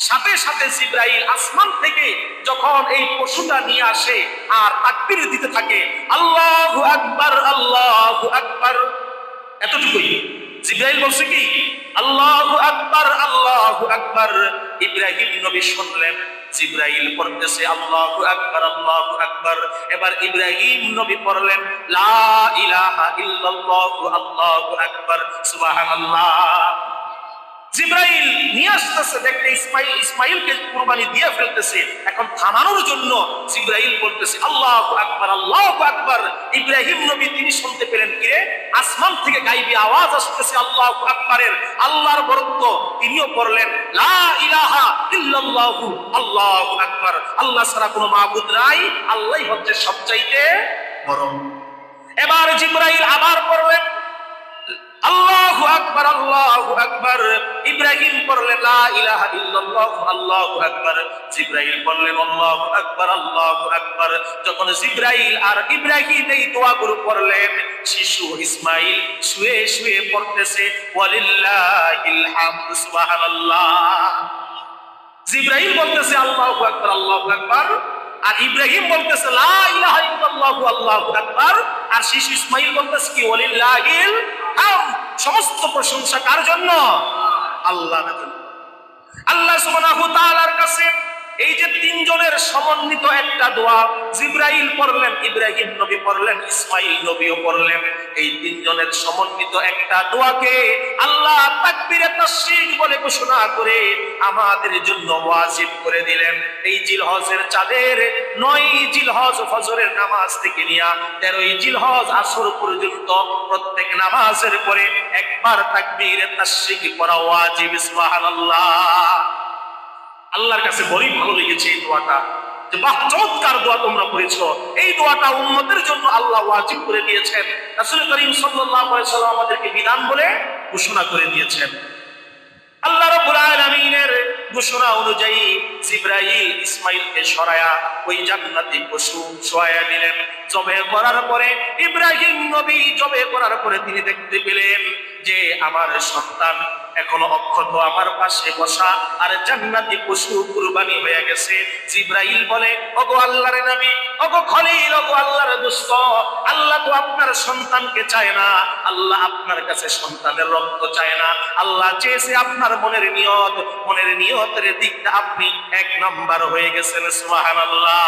সাথে সাথে জিবরাইল আসমান থেকে যখন এই পশুটা নিয়ে আসে আর তাকবীর দিতে থাকে, আল্লাহু আকবার আল্লাহু আকবার, এতটুকুই। জিবরাইল বলছে কি আল্লাহু আকবার আল্লাহু আকবার। ইব্রাহিম নবী শুনলেন জিবরাইল পড়তেছে আল্লাহু আকবার আল্লাহু আকবার। এবার ইব্রাহিম নবী পড়লেন লা ইলাহা ইল্লাল্লাহু আল্লাহু আকবার সুবহানাল্লাহ। জিবরাইল নিয়ে আসতেছে, দেখতে ইসমাইলকে কুরবানি দিয়ে ফেলতেছে। এখন থামানোর জন্য জিবরাইল বলতেছে আল্লাহু আকবার আল্লাহু আকবার। ইব্রাহিম নবী তিনি শুনতে পেলেন কিরে আসমান থেকে গায়বী আওয়াজ আসতেছে আল্লাহু আকবারের, আল্লাহর বরত্ব। তিনিও পড়লেন লা ইলাহা ইল্লাল্লাহু আল্লাহু আকবার, আল্লাহ ছাড়া কোনো মাবুদ নাই, আল্লাহই হচ্ছে সবচাইতে বড়। এবার জিবরাইল আবার পড়লেন আল্লাহু আকবার আল্লাহু আকবার। ইব্রাহিম পড়লেন লা ইলাহা ইল্লাল্লাহু আল্লাহু আকবার। জিবরাইল বললেন আল্লাহু আকবার আল্লাহু আকবার। যখন জিবরাইল আর ইব্রাহিম এই দোয়াগুলো পড়লেন, শিশু ইসমাইল শুয়ে শুয়ে পড়তেছে ওয়ালিল্লাহিল হামদ সুবহানাল্লাহ। জিবরাইল বলতেছে আল্লাহু আকবার আল্লাহু আকবার, আর ইব্রাহিম বলতেছে লা ইলাহা ইল্লাল্লাহু আল্লাহু আকবার, আর শিশু ইসমাইল বলতেছে কি ওয়ালিল্লাহিল হামদ। সমস্ত প্রশংসা কার জন্য? আল্লাহর জন্য। আল্লাহ সুবহানাহু ওয়া তাআলার কাছে এই যে তিনজনের সমন্বিত একটা দোয়া, জিবরাইল পড়লেন, ইব্রাহিম নবী পড়লেন, ইসমাইল নবীও পড়লেন, এই তিনজনের সমন্বিত একটা দোয়াকে আল্লাহ তাকবীরে তাশরীক বলে ঘোষণা করে আমাদের জন্য ওয়াজিব করে দিলেন। এই জিলহজের চাঁদের 9 জিলহজ ফজরের নামাজ থেকে নিয়ে 13 জিলহজ আসর পর্যন্ত প্রত্যেক নামাজের পরে একবার তাকবীরে তাশরীক করা ওয়াজিব। সুবহানাল্লাহ। আল্লাহর কাছে বড়ই ভালো লেগেছে এই দোয়াটা, যে বাহ চমৎকার দোয়া তোমরা করেছো। এই দোয়াটা উম্মতের জন্য আল্লাহ ওয়াজিব করে দিয়েছেন। রাসূল করিম সাল্লাল্লাহু আলাইহি ওয়াসাল্লাম আমাদেরকে বিধান বলে ঘোষণা করে দিয়েছেন। আল্লাহ রাব্বুল আলামিনের ঘোষণা অনুযায়ী জিবরাইল ইসমাইলকে সরায়া ওই জান্নাতি পশু শোয়া দিলেন। জবে করার পরে ইব্রাহিম নবী জবে করার পরে তিনি দেখতে পেলেন যে আমার সন্তান এখনো অক্ষত আমার পাশে বসা, আর জান্নাতি পশু কুরবানি হয়ে গেছে। জিবরাইল বলে ওগো আল্লাহর নবী, ওগো খলিল, ওগো আল্লাহর দোস্ত, আল্লাহ তো আপনার সন্তানকে চায় না, আল্লাহ আপনার কাছে সন্তানের রক্ত চায় না, আল্লাহ চেয়েছে আপনার মনের নিয়ত, মনের নিয়তের দিকটা আপনি 1 নাম্বার হয়ে গেছেন। সুবহানাল্লাহ।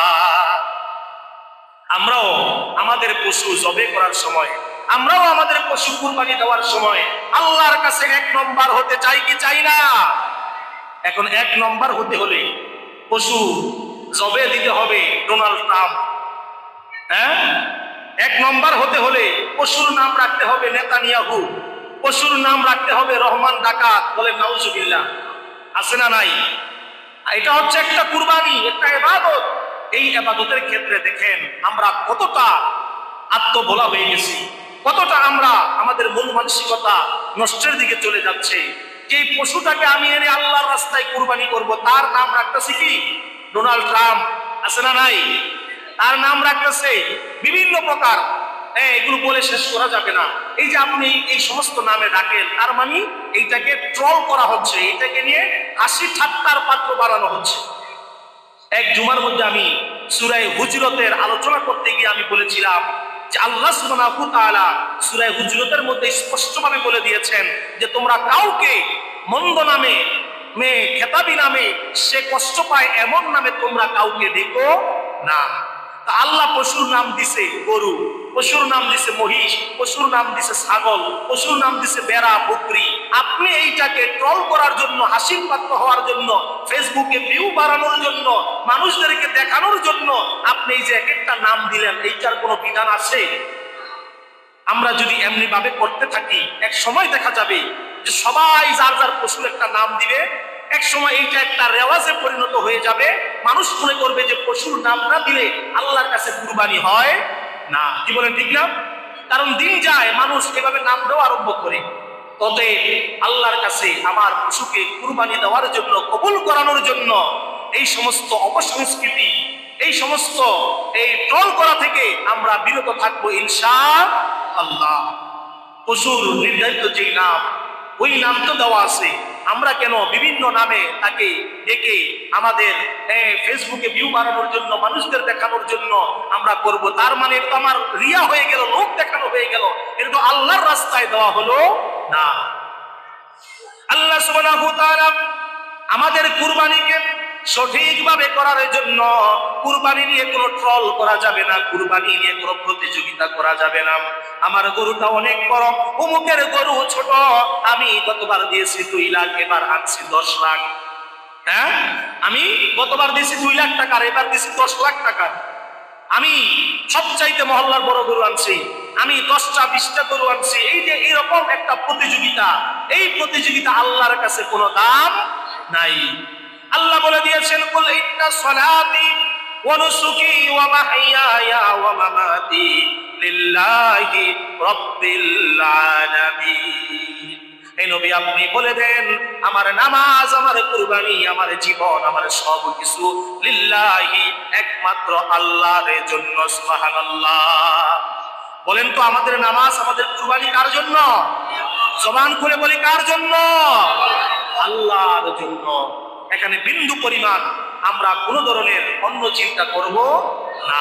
আমরাও আমাদের পশু জবে করার সময়, আমরাও আমাদের পশু কুরবানি দেওয়ার সময় আল্লাহর কাছে 1 নম্বর হতে চাই কি চাই না? এখন 1 নম্বর হতে হলে পশু জবে দিতে হবে ডোনাল্ড ট্রাম্প। হ্যাঁ, 1 নম্বর হতে হলে পশুর নাম রাখতে হবে নেতানিয়াহু, পশুর নাম রাখতে হবে রহমান ডাকাত। বলে নাউজুবিল্লাহ। আছে না নাই? এটা হচ্ছে একটা কুরবানি, একটা ইবাদত। এই ইবাদতের ক্ষেত্রে দেখেন আমরা কতটা আত্মভোলা হয়ে গেছি, কতটা আমরা আমাদের মন মানসিকতা নষ্টের দিকে চলে যাচ্ছে। যে পশুটাকে আমি এনে আল্লাহর রাস্তায় কুরবানি করব, তার নাম রাখতেছি কি ডোনাল্ড ট্রাম্প। আছে না নাই? তার নাম রাখতেছে বিভিন্ন প্রকার। এগুলো বলে শেষ করা যাবে না। এই যে আপনি এই সমস্ত নামে ডাকেন, তার মানে এইটাকে ট্রল করা হচ্ছে, এইটাকে নিয়ে হাসি ঠাট্টার পাত্র বানানো হচ্ছে। এক জুমার মধ্যে আমি সূরা হুজরাতের আলোচনা করতে গিয়ে আমি বলেছিলাম যে আল্লাহ সুবহানাহু ওয়া তাআলা সূরা হুজরাতের মধ্যে স্পষ্টভাবে বলে দিয়েছেন যে তোমরা কাউকে মন্দ নামে, খেতাবি নামে, সে কষ্ট পায় এমন নামে তোমরা কাউকে ডেকো না। তা আল্লাহ পশুর নাম দিছে গরু, পশুর নাম দিছে মহিষ, পশুর নাম দিছে ছাগল, পশুর নাম দিছে বেড়া, বকরি। আপনি এইটাকে ট্রল করার জন্য, হাসির পাত্র হওয়ার জন্য, ফেসবুকে ভিউ বাড়ানোর জন্য, মানুষদেরকে দেখানোর জন্য আপনি এই যে এক একটা নাম দিলেন, এইটার কোনো বিধান আছে? আমরা যদি এমনি ভাবে করতে থাকি, এক সময় দেখা যাবে যে সবাই যার যার পশুর একটা নাম দিবে। এক সময় এইটা একটা রেওয়াজে পরিণত হয়ে যাবে। মানুষ মনে করবে যে পশুর নাম না দিলে আল্লাহর কাছে কুরবানি হয় না। কি বলেন, ঠিক না? কারণ দিন যায় মানুষ এভাবে নাম দেওয়া আরম্ভ করে। অতএব আল্লাহর কাছে আমার পশুকে কুরবানি দেওয়ার জন্য, কবুল করানোর জন্য এই সমস্ত অপসংস্কৃতি, এই সমস্ত এই ট্রল করা থেকে আমরা বিরত থাকবো ইনশাআল্লাহ। পশুর নির্ধারিত যে নাম, ওই নাম তো দেওয়া আছে, আমরা কেন বিভিন্ন নামে তাকে ডেকে আমাদের ফেসবুকে ভিউ বাড়ানোর জন্য, মানুষদের দেখানোর জন্য আমরা করব? তার মানে এটা তো আমার রিয়া হয়ে গেল, লোক দেখানো হয়ে গেল, এটা তো আল্লাহর রাস্তায় দেওয়া হলো না। আল্লাহ সুবহানাহু ওয়া তাআলা আমাদের কুরবানিকে সঠিকভাবে করার জন্য কুরবানি নিয়ে কোনো ট্রল করা যাবে না, কুরবানি নিয়ে কোনো প্রতিযোগিতা করা যাবে না। আমার গরুটা অনেক বড়, অমুকের গরু ছোট, আমি গতবার দিয়েছি 2 লাখ, এবার আনছি 10 লাখ। হ্যাঁ, আমি গতবার দিয়েছি 2 লাখ টাকা, এবার দিয়েছি 10 লাখ টাকা। আমি সবচাইতে মহল্লার বড় গরু আনছি, আমি 10টা 20টা গরু আনছি। এই যে এরকম একটা প্রতিযোগিতা, এই প্রতিযোগিতা আল্লাহর কাছে কোনো দাম নাই। আল্লাহ বলে দিয়েছেন, কুল ইন্না সলাতি ওয়া নুসুকি ওয়া মাহইয়ায়া ওয়া মামাতি লিল্লাহি রাব্বিল আলামিন। এই নবী আপনি বলে দেন, আমার নামাজ, আমার কুরবানি, আমার জীবন, আমার সব কিছু লিল্লাহি, একমাত্র আল্লাহর জন্য। সুবহানাল্লাহ। বলেন তো, আমাদের নামাজ, আমাদের কুরবানি কার জন্য? জবান খুলে বলি, কার জন্য? আল্লাহর জন্য। এখানে বিন্দু পরিমাণ আমরা কোনো ধরনের অন্য চিন্তা করব না।